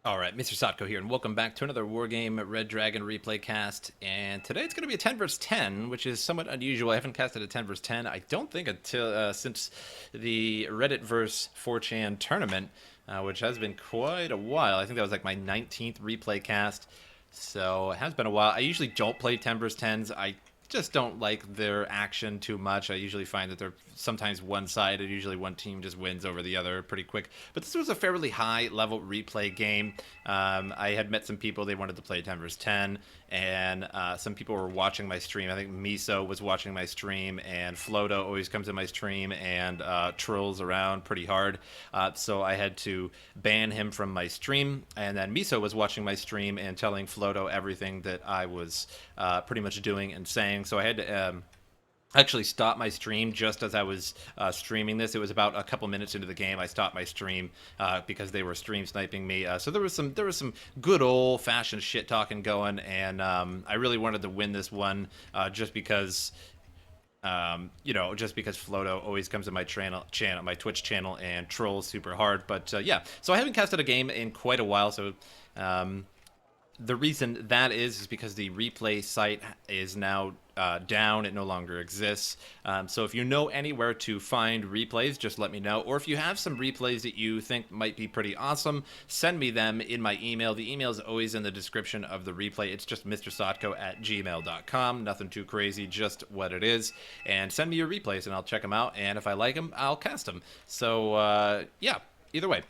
Alright, MrSotko here, and welcome back to another Wargame Red Dragon replay cast. And today it's going to be a 10 vs 10, which is somewhat unusual. I haven't casted a 10 vs 10, I don't think, until since the Reddit vs 4chan tournament, which has been quite a while. I think that was like my 19th replay cast, so it has been a while. I usually don't play 10 vs 10s. I just don't like their action too much. I usually find that they're sometimes one-sided. Usually one team just wins over the other pretty quick. But this was a fairly high-level replay game. I had met some people. They wanted to play 10 vs 10, and some people were watching my stream. I think Miso was watching my stream, and Floto always comes in my stream and trolls around pretty hard. So I had to ban him from my stream, and then Miso was watching my stream and telling Floto everything that I was pretty much doing and saying. So I had to actually stop my stream just as I was streaming this. It was about a couple minutes into the game. I stopped my stream because they were stream sniping me. So there was some good old fashioned shit talking going, and I really wanted to win this one just because. Just because Floto always comes to my my Twitch channel and trolls super hard. But yeah, so I haven't casted a game in quite a while. So the reason that is because the replay site is now down. It no longer exists. So if you know anywhere to find replays, just let me know. Or if you have some replays that you think might be pretty awesome, send me them in my email. The email is always in the description of the replay. It's just mrsotko@gmail.com. Nothing too crazy, just what it is. And send me your replays and I'll check them out. And if I like them, I'll cast them. So yeah, either way.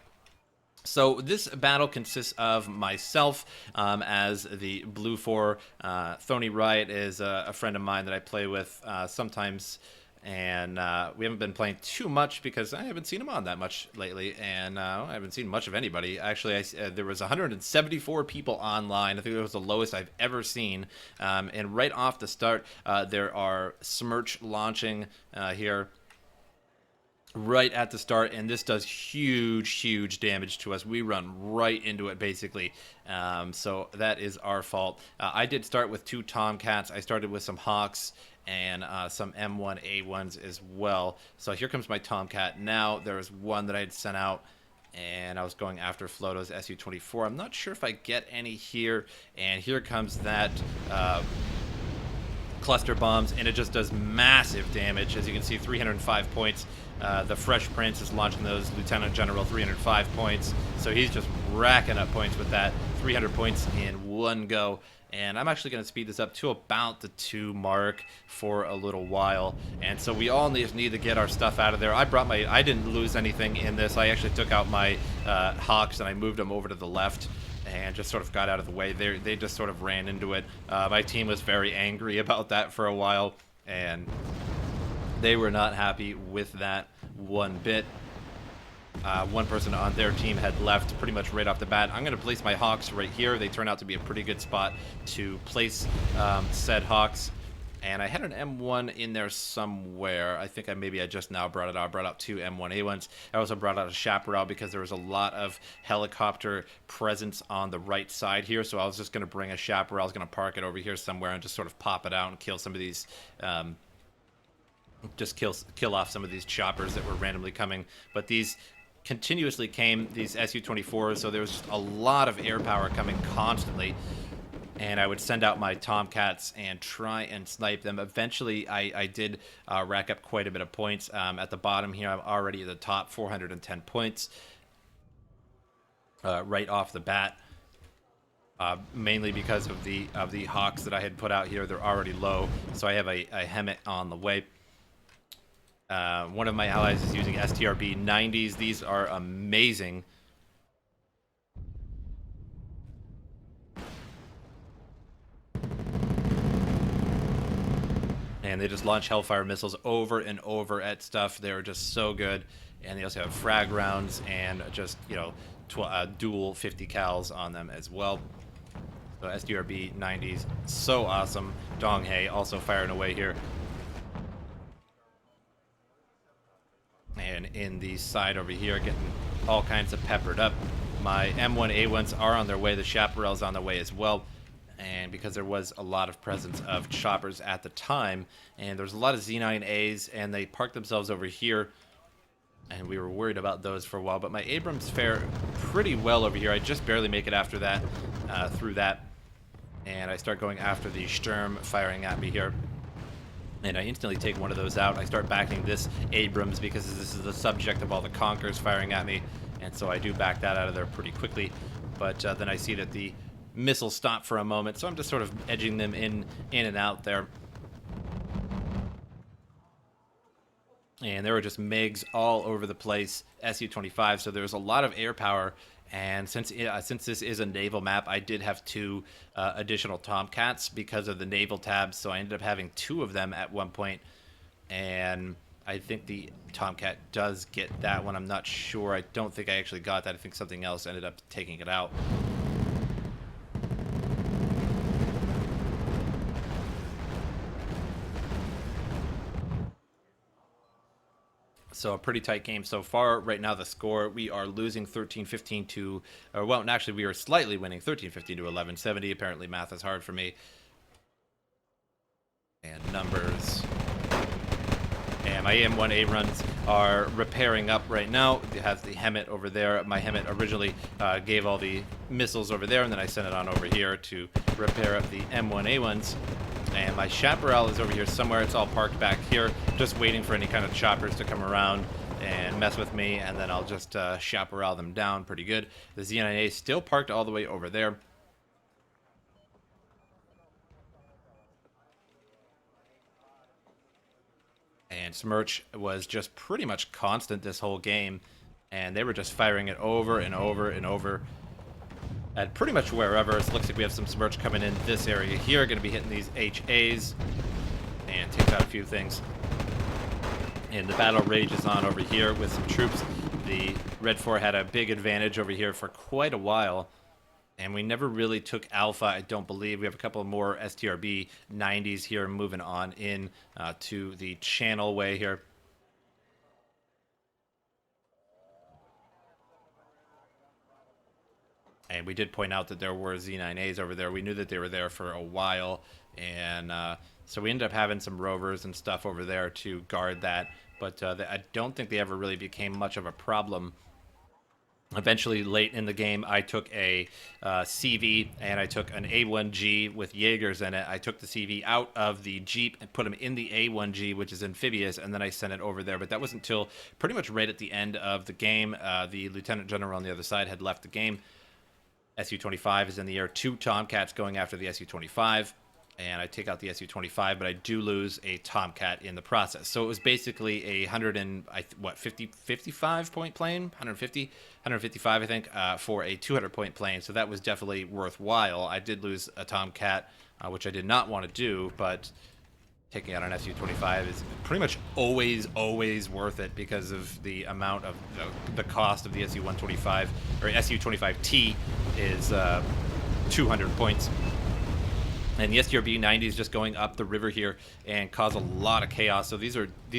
So this battle consists of myself as the Blue 4. Thony Riot is a friend of mine that I play with sometimes, and we haven't been playing too much because I haven't seen him on that much lately, and I haven't seen much of anybody. Actually, there was 174 people online. I think it was the lowest I've ever seen, and right off the start, there are Smirch launching here right at the start, and this does huge damage to us. We run right into it basically, so that is our fault. I did start with 2 Tomcats. I started with some Hawks and some M1A1s as well. So here comes my Tomcat. Now there was one that I had sent out, and I was going after Floto's SU-24. I'm not sure if I get any here, and here comes that cluster bombs, and it just does massive damage. As you can see, 305 points. The Fresh Prince is launching those. Lieutenant General, 305 points. So he's just racking up points with that. 300 points in one go. And I'm actually going to speed this up to about the 2 mark for a little while. And so we all need to get our stuff out of there. I didn't lose anything in this. I actually took out my Hawks and I moved them over to the left and just sort of got out of the way. They just sort of ran into it. My team was very angry about that for a while, and they were not happy with that one bit. One person on their team had left pretty much right off the bat. I'm going to place my Hawks right here. They turn out to be a pretty good spot to place said Hawks. And I had an M1 in there somewhere. I think I just now brought it out. I brought out 2 M1A1s. I also brought out a chaparral because there was a lot of helicopter presence on the right side here. So I was just going to bring a chaparral. I was going to park it over here somewhere and just sort of pop it out and kill some of these, just kill off some of these choppers that were randomly coming. But these continuously came, these Su-24s, so there was just a lot of air power coming constantly. And I would send out my Tomcats and try and snipe them. Eventually, I did rack up quite a bit of points. At the bottom here, I'm already at the top, 410 points right off the bat. Mainly because of the Hawks that I had put out here. They're already low, so I have a Hemet on the way. One of my allies is using STRB 90s. These are amazing. And they just launch Hellfire missiles over and over at stuff. They're just so good. And they also have frag rounds and just, dual 50 cals on them as well. So SDRB 90s, so awesome. Donghae also firing away here. And in the side over here, getting all kinds of peppered up. My M1A1s are on their way. The Chaparral's on their way as well. And because there was a lot of presence of choppers at the time, and there's a lot of Z9As, and they parked themselves over here and we were worried about those for a while, but my Abrams fare pretty well over here. I just barely make it after that, through that, and I start going after the Sturm firing at me here. And I instantly take one of those out. I start backing this Abrams because this is the subject of all the Conkers firing at me. And so I do back that out of there pretty quickly. But then I see that the missiles stop for a moment. So I'm just sort of edging them in and out there. And there were just MiGs all over the place, Su-25. So there was a lot of air power. And since this is a naval map, I did have 2 additional Tomcats because of the naval tabs. So I ended up having 2 of them at one point. And I think the Tomcat does get that one. I'm not sure. I don't think I actually got that. I think something else ended up taking it out. So a pretty tight game so far. Right now the score, we are losing 13-15 to, or well, actually we are slightly winning 13-15 to 11-70. Apparently math is hard for me. And numbers. And my M1A runs are repairing up right now. It has the Hemet over there. My Hemet originally gave all the missiles over there, and then I sent it on over here to repair up the M1A ones. And my Chaparral is over here somewhere. It's all parked back here, just waiting for any kind of choppers to come around and mess with me, and then I'll just Chaparral them down pretty good. The Z9A is still parked all the way over there. And Smirch was just pretty much constant this whole game, and they were just firing it over and over and over at pretty much wherever. It looks like we have some Smirch coming in this area here, going to be hitting these HAs, and takes out a few things. And the battle rages on over here with some troops. The Red 4 had a big advantage over here for quite a while, and we never really took Alpha, I don't believe. We have a couple more STRB 90s here moving on in to the channel way here. And we did point out that there were Z9As over there. We knew that they were there for a while, and so we ended up having some rovers and stuff over there to guard that, but I don't think they ever really became much of a problem. Eventually, late in the game, I took a CV, and I took an A1G with Jaegers in it. I took the CV out of the Jeep and put them in the A1G, which is amphibious, and then I sent it over there. But that was until pretty much right at the end of the game. The Lieutenant General on the other side had left the game. Su-25 is in the air. 2 Tomcats going after the Su-25. And I take out the Su-25, but I do lose a Tomcat in the process. So it was basically a 55 point plane, 155, I think, for a 200-point plane. So that was definitely worthwhile. I did lose a Tomcat, which I did not want to do, but taking out an Su-25 is pretty much always worth it because of the amount of the cost of the Su-125, or Su-25T is 200 points. And the STRB 90 is just going up the river here and cause a lot of chaos. So these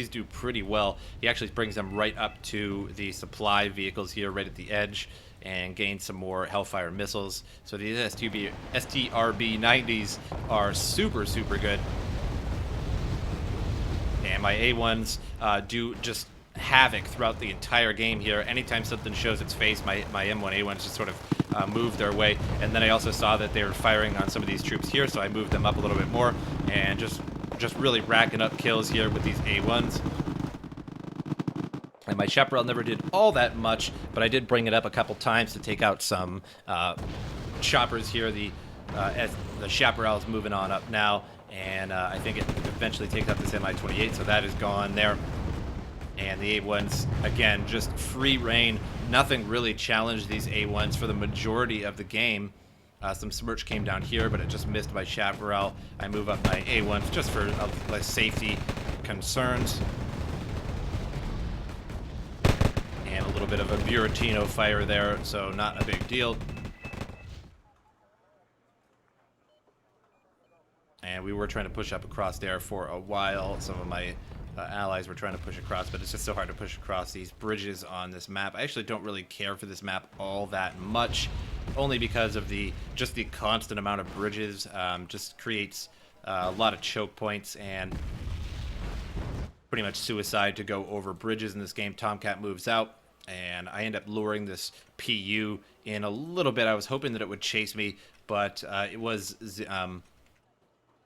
do pretty well. He actually brings them right up to the supply vehicles here, right at the edge, and gains some more Hellfire missiles. So these STRB 90s are super good. And my A1s do just havoc throughout the entire game here. Anytime something shows its face, my M1A1s just sort of move their way. And then I also saw that they were firing on some of these troops here, so I moved them up a little bit more, and just really racking up kills here with these A1s. And my Chaparral never did all that much, but I did bring it up a couple times to take out some choppers here. The Chaparral is moving on up now, and I think it eventually takes out this Mi-28, so that is gone there. And the A1s, again, just free reign. Nothing really challenged these A1s for the majority of the game. Some Smirch came down here, but it just missed my Chaparral. I move up my A1s just for like safety concerns. And a little bit of a Buratino fire there, so not a big deal. And we were trying to push up across there for a while. Some of my allies were trying to push across, but it's just so hard to push across these bridges on this map. I actually don't really care for this map all that much, only because of just the constant amount of bridges. Just creates a lot of choke points, and pretty much suicide to go over bridges in this game. Tomcat moves out, and I end up luring this PU in a little bit. I was hoping that it would chase me, but it was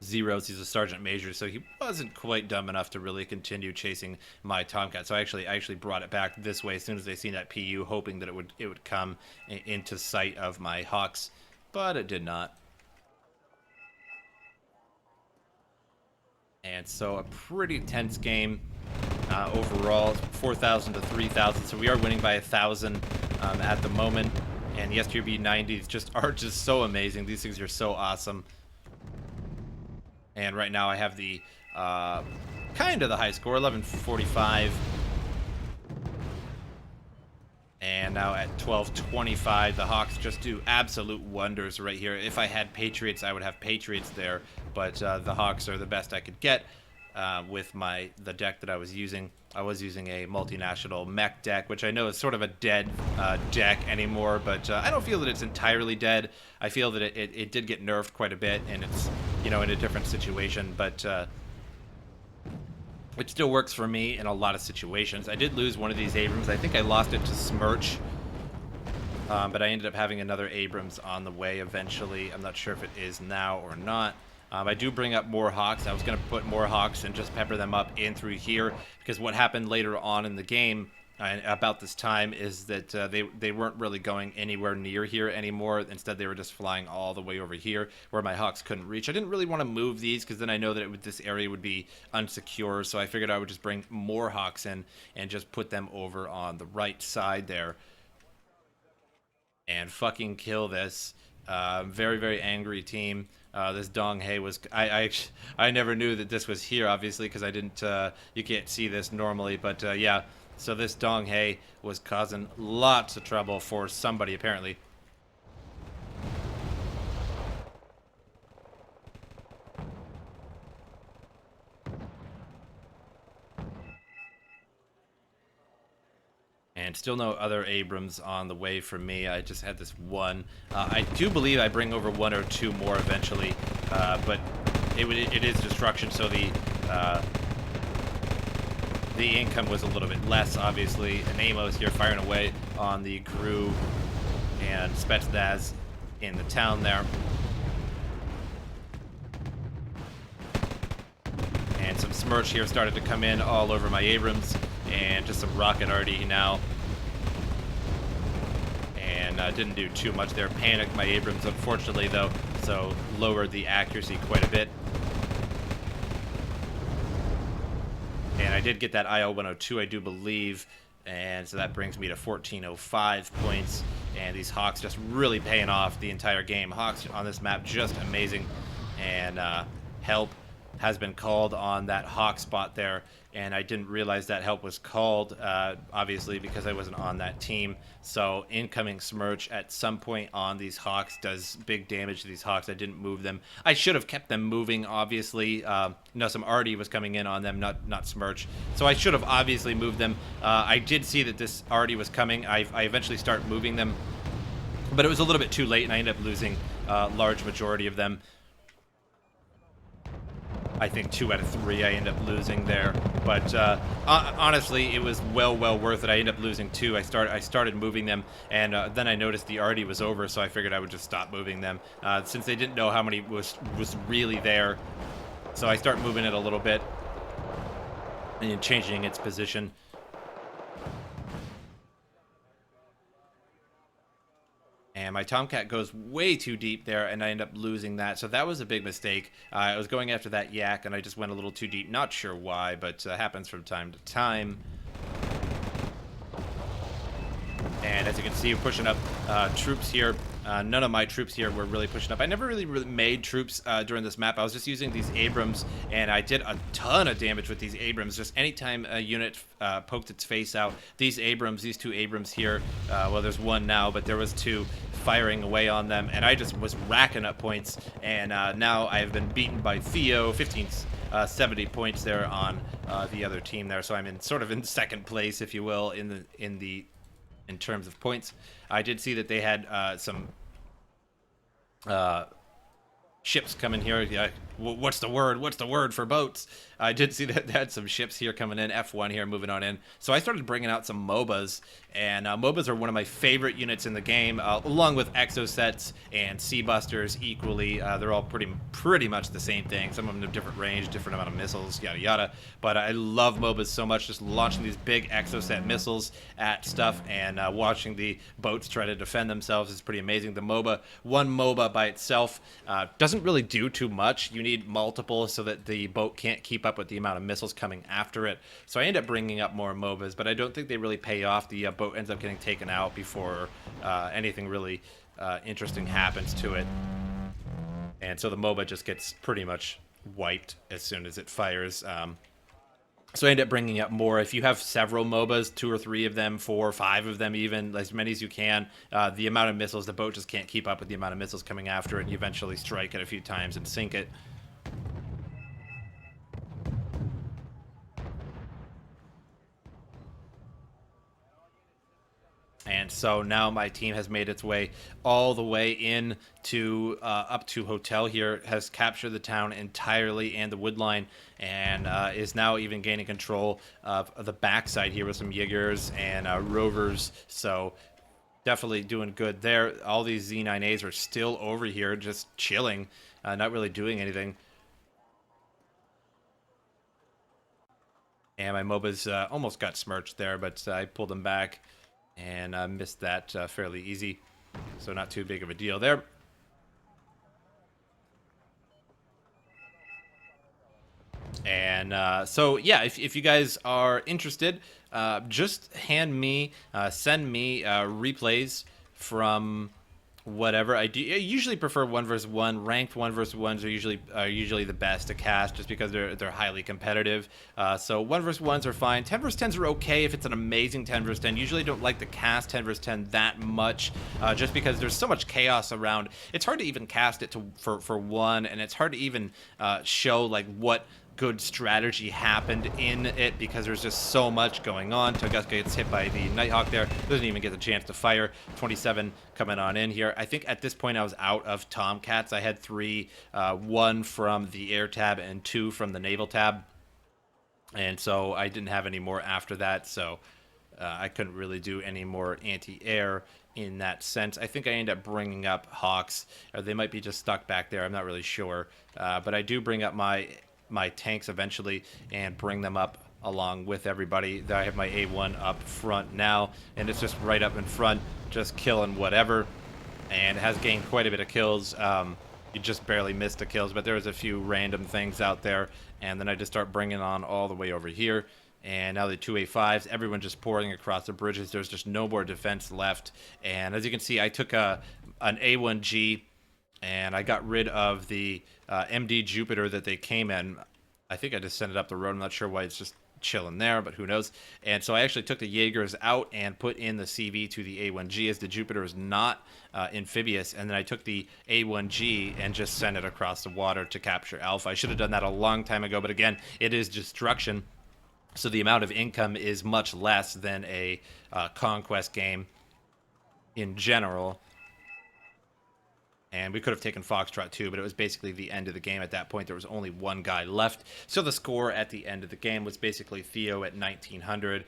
Zeros. He's a sergeant major, so he wasn't quite dumb enough to really continue chasing my Tomcat. So I actually brought it back this way as soon as they seen that PU, hoping that it would come into sight of my Hawks, but it did not. And so a pretty tense game overall, 4,000 to 3,000. So we are winning by 1,000 at the moment. And the STRB 90s are just so amazing. These things are so awesome. And right now I have the kind of the high score, 1145. And now at 1225, the Hawks just do absolute wonders right here. If I had Patriots, I would have Patriots there, but the Hawks are the best I could get with the deck that I was using. I was using a multinational mech deck, which I know is sort of a dead deck anymore, but I don't feel that it's entirely dead. I feel that it did get nerfed quite a bit, and it's, in a different situation, but it still works for me in a lot of situations. I did lose one of these Abrams. I think I lost it to Smirch, but I ended up having another Abrams on the way eventually. I'm not sure if it is now or not. I do bring up more Hawks. I was going to put more Hawks and just pepper them up in through here, because what happened later on in the game about this time is that they weren't really going anywhere near here anymore. Instead, they were just flying all the way over here where my Hawks couldn't reach. I didn't really want to move these because then I know that this area would be unsecure, so I figured I would just bring more Hawks in and just put them over on the right side there and fucking kill this. Very, very angry team. This Dong Hae was... I never knew that this was here, obviously, because I didn't... you can't see this normally, but yeah. So this Dong Hae was causing lots of trouble for somebody, apparently. And still no other Abrams on the way for me. I just had this one. I do believe I bring over one or two more eventually, but it is destruction, so the income was a little bit less, obviously. And Amos here firing away on the crew and Spetsnaz in the town there. And some Smirch here started to come in all over my Abrams, and just some rocket arty now. And didn't do too much there. Panicked my Abrams, unfortunately, though, so lowered the accuracy quite a bit. And I did get that IL-102, I do believe, and so that brings me to 1405 points. And these Hawks just really paying off the entire game. Hawks on this map just amazing, and help has been called on that Hawk spot there, and I didn't realize that help was called, obviously, because I wasn't on that team. So incoming Smirch at some point on these Hawks does big damage to these Hawks. I didn't move them. I should have kept them moving, obviously. No, some Artie was coming in on them, not Smirch. So I should have obviously moved them. I did see that this Artie was coming. I eventually start moving them, but it was a little bit too late, and I ended up losing a large majority of them. I think 2 out of 3 I end up losing there, but honestly, it was well worth it. I ended up losing 2. I started moving them, and then I noticed the arty was over, so I figured I would just stop moving them since they didn't know how many was really there. So I start moving it a little bit and changing its position. And my Tomcat goes way too deep there, and I end up losing that. So that was a big mistake. I was going after that yak, and I just went a little too deep. Not sure why, but happens from time to time. And as you can see, we're pushing up troops here. None of my troops here were really pushing up. I never really made troops during this map. I was just using these Abrams, and I did a ton of damage with these Abrams. Just anytime a unit poked its face out, these Abrams, these 2 Abrams here, well, there's 1 now, but there was 2 firing away on them, and I just was racking up points. And now I have been beaten by Theo, 70 points there on the other team there. So I'm in sort of in second place, if you will, in terms of points. I did see that they had some ships coming here. Yeah, What's the word? What's the word for boats? I did see that they had some ships here coming in, F1 here, moving on in. So I started bringing out some MOBAs, and MOBAs are one of my favorite units in the game, along with Exosets and Sea Busters equally. They're all pretty much the same thing. Some of them have different range, different amount of missiles, yada yada. But I love MOBAs so much, just launching these big Exoset missiles at stuff and watching the boats try to defend themselves is pretty amazing. One MOBA by itself doesn't really do too much. You need multiple so that the boat can't keep up with the amount of missiles coming after it. So I end up bringing up more MOBAs, but I don't think they really pay off. The boat ends up getting taken out before anything really interesting happens to it. And so the MOBA just gets pretty much wiped as soon as it fires. So I end up bringing up more. If you have several MOBAs, 2 or 3 of them, 4 or 5 of them even, as many as you can, the amount of missiles, the boat just can't keep up with the amount of missiles coming after it, and you eventually strike it a few times and sink it. And so now my team has made its way all the way in to up to Hotel here, has captured the town entirely and the wood line, and is now even gaining control of the backside here with some Jaegers and Rovers. So definitely doing good there. All these Z9As are still over here just chilling, not really doing anything. And my MOBAs almost got smirched there, but I pulled them back and missed that fairly easy, so not too big of a deal there. And so yeah, if you guys are interested, just send me replays from whatever. I usually prefer 1 versus 1. Ranked 1 versus 1s are usually the best to cast, just because they're highly competitive. So 1 versus 1s are fine. 10 versus 10s are okay if it's an amazing 10 versus 10. Usually don't like to cast 10 versus 10 that much, just because there's so much chaos around. It's hard to even cast it for 1, and it's hard to even show like what good strategy happened in it, because there's just so much going on. Tunguska gets hit by the Nighthawk there, doesn't even get the chance to fire. 27 coming on in here. I think at this point I was out of Tomcats. I had 3, 1 from the air tab and 2 from the naval tab, and so I didn't have any more after that, so I couldn't really do any more anti-air in that sense. I think I end up bringing up Hawks, or they might be just stuck back there, I'm not really sure, but I do bring up my tanks eventually and bring them up along with everybody. I have my A1 up front now, and it's just right up in front, just killing whatever, and it has gained quite a bit of kills. You just barely missed the kills, but there's a few random things out there, and then I just start bringing on all the way over here. And now the 2 A5s, everyone just pouring across the bridges. There's just no more defense left, and as you can see, I took an A1G, and I got rid of the MD Jupiter that they came in. I think I just sent it up the road. I'm not sure why it's just chilling there, but who knows. And so I actually took the Jaegers out and put in the CV to the A1G, as the Jupiter is not amphibious. And then I took the A1G and just sent it across the water to capture Alpha. I should have done that a long time ago, but again, it is destruction, so the amount of income is much less than a conquest game in general. And we could have taken Foxtrot too, but it was basically the end of the game at that point. There was only 1 guy left. So the score at the end of the game was basically Theo at 1900.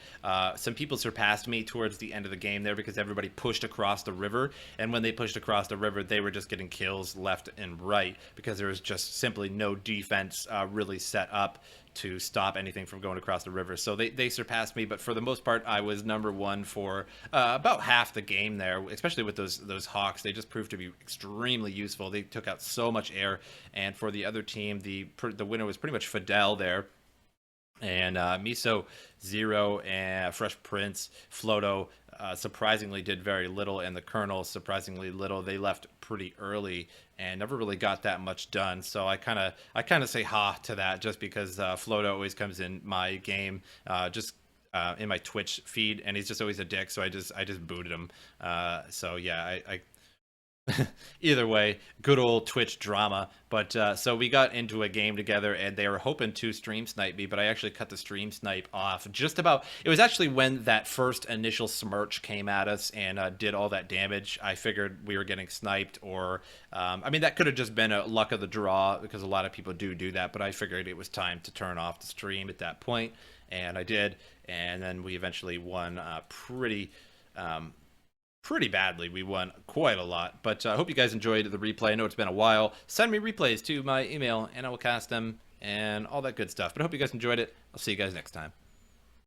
Some people surpassed me towards the end of the game there, because everybody pushed across the river. And when they pushed across the river, they were just getting kills left and right, because there was just simply no defense really set up to stop anything from going across the river. So they surpassed me, but for the most part, I was number 1 for about half the game there, especially with those Hawks. They just proved to be extremely useful. They took out so much air, and for the other team, the winner was pretty much Fidel there. And Miso, Zero, and Fresh Prince, Floto surprisingly did very little, and the Colonel surprisingly little. They left pretty early and never really got that much done. So I kind of say ha to that, just because Floto always comes in my game, just in my Twitch feed, and he's just always a dick. So I just booted him. So yeah, I Either way, good old Twitch drama. But so we got into a game together, and they were hoping to stream snipe me, but I actually cut the stream snipe off just about. It was actually when that first initial smirch came at us and did all that damage. I figured we were getting sniped, or I mean, that could have just been a luck of the draw because a lot of people do that. But I figured it was time to turn off the stream at that point, and I did. And then we eventually won pretty badly. We won quite a lot. But I hope you guys enjoyed the replay. I know it's been a while. Send me replays to my email, and I will cast them and all that good stuff. But I hope you guys enjoyed it. I'll see you guys next time.